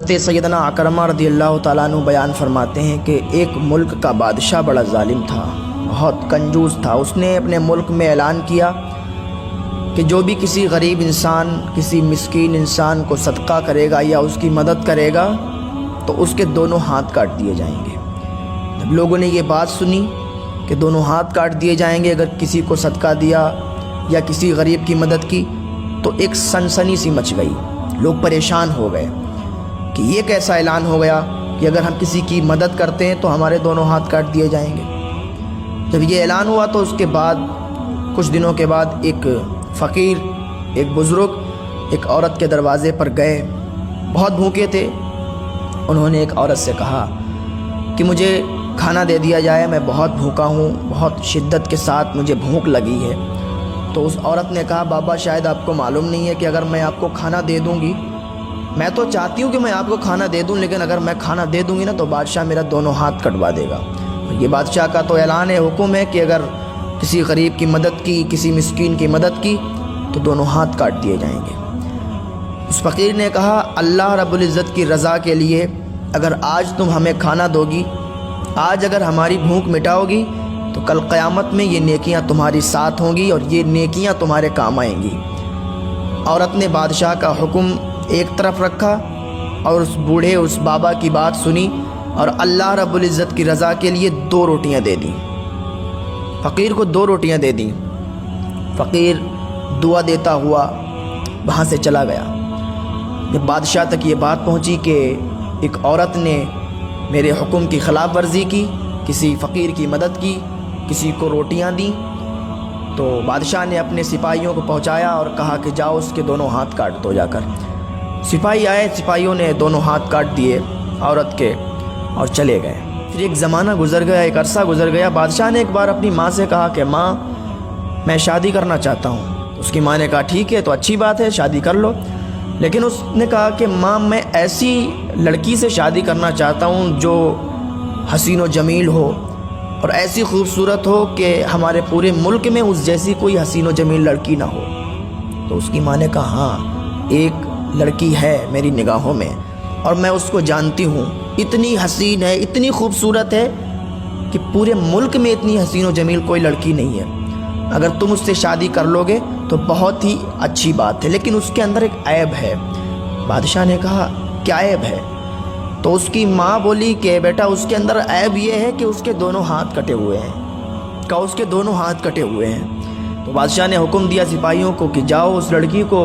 سیدنا اکرمہ رضی اللہ تعالیٰ عنہ بیان فرماتے ہیں کہ ایک ملک کا بادشاہ بڑا ظالم تھا، بہت کنجوس تھا۔ اس نے اپنے ملک میں اعلان کیا کہ جو بھی کسی غریب انسان، کسی مسکین انسان کو صدقہ کرے گا یا اس کی مدد کرے گا تو اس کے دونوں ہاتھ کاٹ دیے جائیں گے۔ جب لوگوں نے یہ بات سنی کہ دونوں ہاتھ کاٹ دیے جائیں گے اگر کسی کو صدقہ دیا یا کسی غریب کی مدد کی، تو ایک سنسنی سی مچ گئی، لوگ پریشان ہو گئے کہ یہ کیسا اعلان ہو گیا کہ اگر ہم کسی کی مدد کرتے ہیں تو ہمارے دونوں ہاتھ کاٹ دیے جائیں گے۔ جب یہ اعلان ہوا تو اس کے بعد کچھ دنوں کے بعد ایک فقیر، ایک بزرگ ایک عورت کے دروازے پر گئے، بہت بھوکے تھے۔ انہوں نے ایک عورت سے کہا کہ مجھے کھانا دے دیا جائے، میں بہت بھوکا ہوں، بہت شدت کے ساتھ مجھے بھوک لگی ہے۔ تو اس عورت نے کہا، بابا شاید آپ کو معلوم نہیں ہے کہ اگر میں آپ کو کھانا دے دوں گی، میں تو چاہتی ہوں کہ میں آپ کو کھانا دے دوں، لیکن اگر میں کھانا دے دوں گی نا تو بادشاہ میرا دونوں ہاتھ کٹوا دے گا۔ یہ بادشاہ کا تو اعلان ہے، حکم ہے کہ اگر کسی غریب کی مدد کی، کسی مسکین کی مدد کی تو دونوں ہاتھ کاٹ دیے جائیں گے۔ اس فقیر نے کہا، اللہ رب العزت کی رضا کے لیے اگر آج تم ہمیں کھانا دو گی، آج اگر ہماری بھوک مٹاؤ گی تو کل قیامت میں یہ نیکیاں تمہاری ساتھ ہوں گی اور یہ نیکیاں تمہارے کام آئیں گی۔ عورت نے بادشاہ کا حکم ایک طرف رکھا اور اس بوڑھے، اس بابا کی بات سنی اور اللہ رب العزت کی رضا کے لیے 2 روٹیاں دے دیں۔ فقیر کو 2 روٹیاں دے دیں۔ فقیر دعا دیتا ہوا وہاں سے چلا گیا۔ جب بادشاہ تک یہ بات پہنچی کہ ایک عورت نے میرے حکم کی خلاف ورزی کی، کسی فقیر کی مدد کی، کسی کو روٹیاں دیں، تو بادشاہ نے اپنے سپاہیوں کو پہنچایا اور کہا کہ جاؤ اس کے دونوں ہاتھ کاٹ دو جا کر۔ سپاہی آئے، سپاہیوں نے دونوں ہاتھ کاٹ دیے عورت کے اور چلے گئے۔ پھر ایک زمانہ گزر گیا، ایک عرصہ گزر گیا۔ بادشاہ نے ایک بار اپنی ماں سے کہا کہ ماں، میں شادی کرنا چاہتا ہوں۔ اس کی ماں نے کہا ٹھیک ہے، تو اچھی بات ہے، شادی کر لو۔ لیکن اس نے کہا کہ ماں، میں ایسی لڑکی سے شادی کرنا چاہتا ہوں جو حسین و جمیل ہو اور ایسی خوبصورت ہو کہ ہمارے پورے ملک میں اس جیسی کوئی حسین و جمیل لڑکی نہ ہو۔ تو اس کی ماں نے کہا ہاں، ایک لڑکی ہے میری نگاہوں میں اور میں اس کو جانتی ہوں، اتنی حسین ہے، اتنی خوبصورت ہے کہ پورے ملک میں اتنی حسین و جمیل کوئی لڑکی نہیں ہے۔ اگر تم اس سے شادی کر لو گے تو بہت ہی اچھی بات ہے، لیکن اس کے اندر ایک عیب ہے۔ بادشاہ نے کہا کیا عیب ہے؟ تو اس کی ماں بولی کہ بیٹا، اس کے اندر عیب یہ ہے کہ اس کے دونوں ہاتھ کٹے ہوئے ہیں۔ کہا اس کے دونوں ہاتھ کٹے ہوئے ہیں۔ تو بادشاہ نے حکم دیا سپاہیوں کو کہ جاؤ اس لڑکی کو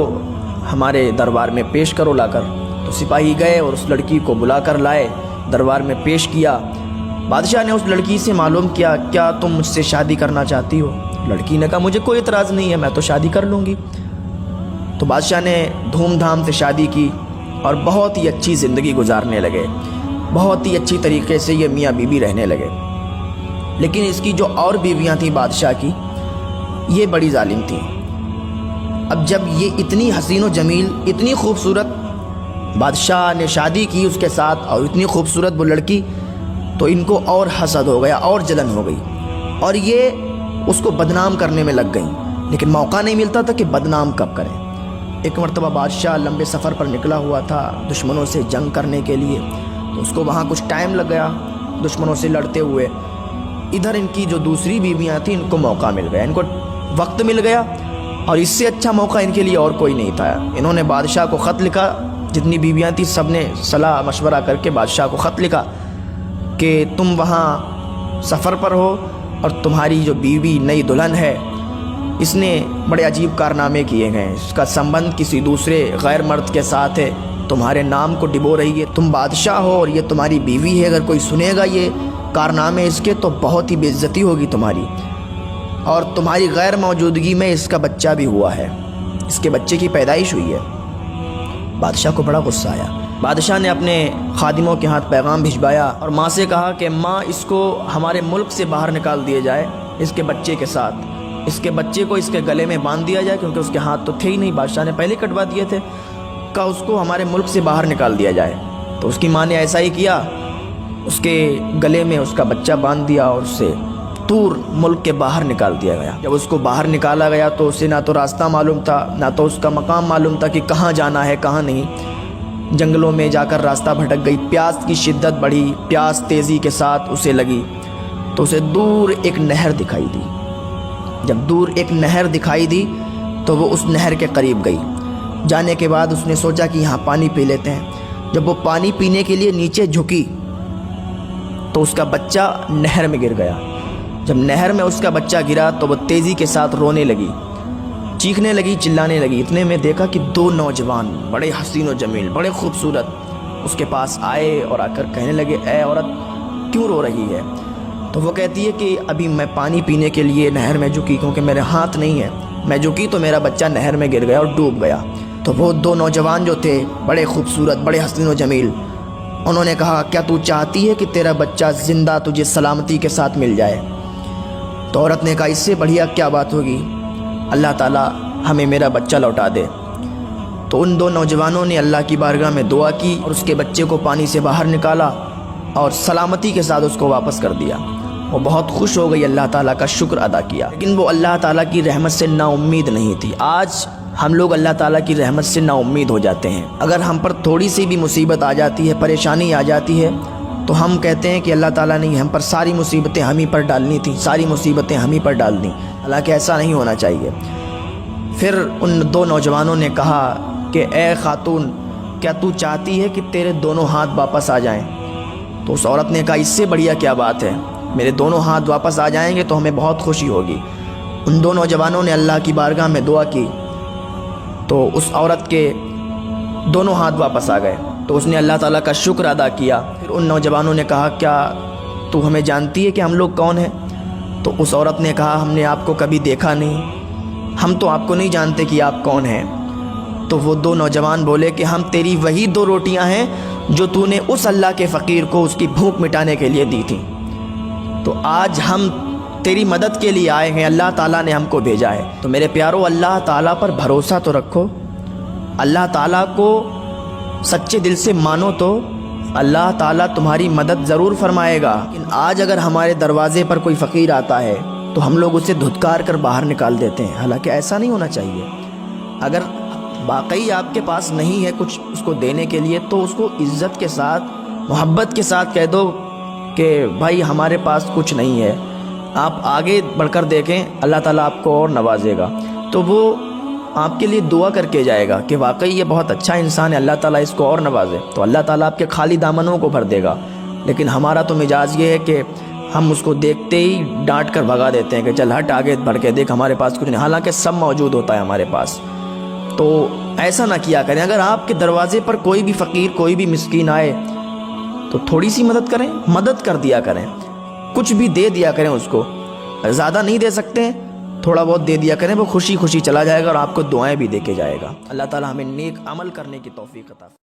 ہمارے دربار میں پیش کرو لا کر۔ تو سپاہی گئے اور اس لڑکی کو بلا کر لائے، دربار میں پیش کیا۔ بادشاہ نے اس لڑکی سے معلوم کیا، کیا تم مجھ سے شادی کرنا چاہتی ہو؟ لڑکی نے کہا مجھے کوئی اعتراض نہیں ہے، میں تو شادی کر لوں گی۔ تو بادشاہ نے دھوم دھام سے شادی کی اور بہت ہی اچھی زندگی گزارنے لگے، بہت ہی اچھی طریقے سے یہ میاں بیوی رہنے لگے۔ لیکن اس کی جو اور بیویاں تھیں بادشاہ کی، یہ بڑی ظالم تھیں۔ اب جب یہ اتنی حسین و جمیل، اتنی خوبصورت بادشاہ نے شادی کی اس کے ساتھ اور اتنی خوبصورت وہ لڑکی، تو ان کو اور حسد ہو گیا اور جلن ہو گئی اور یہ اس کو بدنام کرنے میں لگ گئیں۔ لیکن موقع نہیں ملتا تھا کہ بدنام کب کریں۔ ایک مرتبہ بادشاہ لمبے سفر پر نکلا ہوا تھا دشمنوں سے جنگ کرنے کے لیے، تو اس کو وہاں کچھ ٹائم لگ گیا دشمنوں سے لڑتے ہوئے۔ ادھر ان کی جو دوسری بیویاں تھیں ان کو موقع مل گیا، ان کو وقت مل گیا، اور اس سے اچھا موقع ان کے لیے اور کوئی نہیں تھا۔ انہوں نے بادشاہ کو خط لکھا، جتنی بیویاں تھیں سب نے صلاح مشورہ کر کے بادشاہ کو خط لکھا کہ تم وہاں سفر پر ہو اور تمہاری جو بیوی نئی دلہن ہے، اس نے بڑے عجیب کارنامے کیے ہیں، اس کا سنبندھ کسی دوسرے غیر مرد کے ساتھ ہے، تمہارے نام کو ڈبو رہی ہے، تم بادشاہ ہو اور یہ تمہاری بیوی ہے، اگر کوئی سنے گا یہ کارنامے اس کے تو بہت ہی بے عزتی ہوگی تمہاری، اور تمہاری غیر موجودگی میں اس کا بچہ بھی ہوا ہے، اس کے بچے کی پیدائش ہوئی ہے۔ بادشاہ کو بڑا غصہ آیا۔ بادشاہ نے اپنے خادموں کے ہاتھ پیغام بھجوایا اور ماں سے کہا کہ ماں، اس کو ہمارے ملک سے باہر نکال دیا جائے، اس کے بچے کے ساتھ، اس کے بچے کو اس کے گلے میں باندھ دیا جائے، کیونکہ اس کے ہاتھ تو تھے ہی نہیں، بادشاہ نے پہلے کٹوا دیے تھے، کہا اس کو ہمارے ملک سے باہر نکال دیا جائے۔ تو اس کی ماں نے ایسا ہی کیا، اس کے گلے میں اس کا بچہ باندھ دیا اور اسے دور ملک کے باہر نکال دیا گیا۔ جب اس کو باہر نکالا گیا تو اسے نہ تو راستہ معلوم تھا، نہ تو اس کا مقام معلوم تھا کہ کہاں جانا ہے کہاں نہیں۔ جنگلوں میں جا کر راستہ بھٹک گئی، پیاس کی شدت بڑھی، پیاس تیزی کے ساتھ اسے لگی تو اسے دور ایک نہر دکھائی دی۔ جب دور ایک نہر دکھائی دی تو وہ اس نہر کے قریب گئی۔ جانے کے بعد اس نے سوچا کہ یہاں پانی پی لیتے ہیں۔ جب وہ پانی پینے کے لیے نیچے جھکی تو اس کا بچہ نہر میں گر گیا۔ جب نہر میں اس کا بچہ گرا تو وہ تیزی کے ساتھ رونے لگی، چیخنے لگی، چلانے لگی۔ اتنے میں دیکھا کہ دو نوجوان بڑے حسین و جمیل، بڑے خوبصورت اس کے پاس آئے اور آ کر کہنے لگے، اے عورت کیوں رو رہی ہے؟ تو وہ کہتی ہے کہ ابھی میں پانی پینے کے لیے نہر میں جھکی کیونکہ میرے ہاتھ نہیں ہے، میں جھکی تو میرا بچہ نہر میں گر گیا اور ڈوب گیا۔ تو وہ دو نوجوان جو تھے بڑے خوبصورت، بڑے حسین و جمیل، انہوں نے کہا، کیا تو چاہتی ہے کہ تیرا بچہ زندہ تجھے سلامتی کے ساتھ مل جائے؟ تو عورت نے کہا، اس سے بڑھیا کیا بات ہوگی، اللہ تعالیٰ ہمیں میرا بچہ لوٹا دے۔ تو ان دو نوجوانوں نے اللہ کی بارگاہ میں دعا کی اور اس کے بچے کو پانی سے باہر نکالا اور سلامتی کے ساتھ اس کو واپس کر دیا۔ وہ بہت خوش ہو گئی، اللہ تعالیٰ کا شکر ادا کیا، لیکن وہ اللہ تعالیٰ کی رحمت سے نا امید نہیں تھی۔ آج ہم لوگ اللہ تعالیٰ کی رحمت سے نا امید ہو جاتے ہیں۔ اگر ہم پر تھوڑی سی بھی مصیبت آ جاتی ہے، پریشانی آ جاتی ہے، تو ہم کہتے ہیں کہ اللہ تعالیٰ نے ہم پر ساری مصیبتیں ہم ہی پر ڈالنی تھیں، ساری مصیبتیں ہم ہی پر ڈال دیں، حالانکہ ایسا نہیں ہونا چاہیے۔ پھر ان دو نوجوانوں نے کہا کہ اے خاتون، کیا تو چاہتی ہے کہ تیرے دونوں ہاتھ واپس آ جائیں؟ تو اس عورت نے کہا، اس سے بڑھیا کیا بات ہے، میرے دونوں ہاتھ واپس آ جائیں گے تو ہمیں بہت خوشی ہوگی۔ ان دو نوجوانوں نے اللہ کی بارگاہ میں دعا کی تو اس عورت کے دونوں ہاتھ واپس آ گئے، تو اس نے اللہ تعالیٰ کا شکر ادا کیا۔ پھر ان نوجوانوں نے کہا، کیا تو ہمیں جانتی ہے کہ ہم لوگ کون ہیں؟ تو اس عورت نے کہا، ہم نے آپ کو کبھی دیکھا نہیں، ہم تو آپ کو نہیں جانتے کہ آپ کون ہیں۔ تو وہ دو نوجوان بولے کہ ہم تیری وہی دو روٹیاں ہیں جو تو نے اس اللہ کے فقیر کو اس کی بھوک مٹانے کے لیے دی تھیں، تو آج ہم تیری مدد کے لیے آئے ہیں، اللہ تعالیٰ نے ہم کو بھیجا ہے۔ تو میرے پیارو، اللہ تعالیٰ پر بھروسہ تو رکھو، اللہ تعالیٰ کو سچے دل سے مانو تو اللہ تعالیٰ تمہاری مدد ضرور فرمائے گا۔ لیکن آج اگر ہمارے دروازے پر کوئی فقیر آتا ہے تو ہم لوگ اسے دھتکار کر باہر نکال دیتے ہیں، حالانکہ ایسا نہیں ہونا چاہیے۔ اگر واقعی آپ کے پاس نہیں ہے کچھ اس کو دینے کے لیے تو اس کو عزت کے ساتھ، محبت کے ساتھ کہہ دو کہ بھائی ہمارے پاس کچھ نہیں ہے، آپ آگے بڑھ کر دیکھیں، اللہ تعالیٰ آپ کو اور نوازے گا۔ تو وہ آپ کے لیے دعا کر کے جائے گا کہ واقعی یہ بہت اچھا انسان ہے، اللہ تعالیٰ اس کو اور نوازے، تو اللہ تعالیٰ آپ کے خالی دامنوں کو بھر دے گا۔ لیکن ہمارا تو مزاج یہ ہے کہ ہم اس کو دیکھتے ہی ڈانٹ کر بھگا دیتے ہیں کہ چل ہٹ، آگے بڑھ کے دیکھ، ہمارے پاس کچھ نہیں، حالانکہ سب موجود ہوتا ہے ہمارے پاس۔ تو ایسا نہ کیا کریں۔ اگر آپ کے دروازے پر کوئی بھی فقیر، کوئی بھی مسکین آئے تو تھوڑی سی مدد کریں، مدد کر دیا کریں، کچھ بھی دے دیا کریں اس کو۔ زیادہ نہیں دے سکتے، تھوڑا بہت دے دیا کریں، وہ خوشی خوشی چلا جائے گا اور آپ کو دعائیں بھی دے کے جائے گا۔ اللہ تعالیٰ ہمیں نیک عمل کرنے کی توفیق عطا فرمائے۔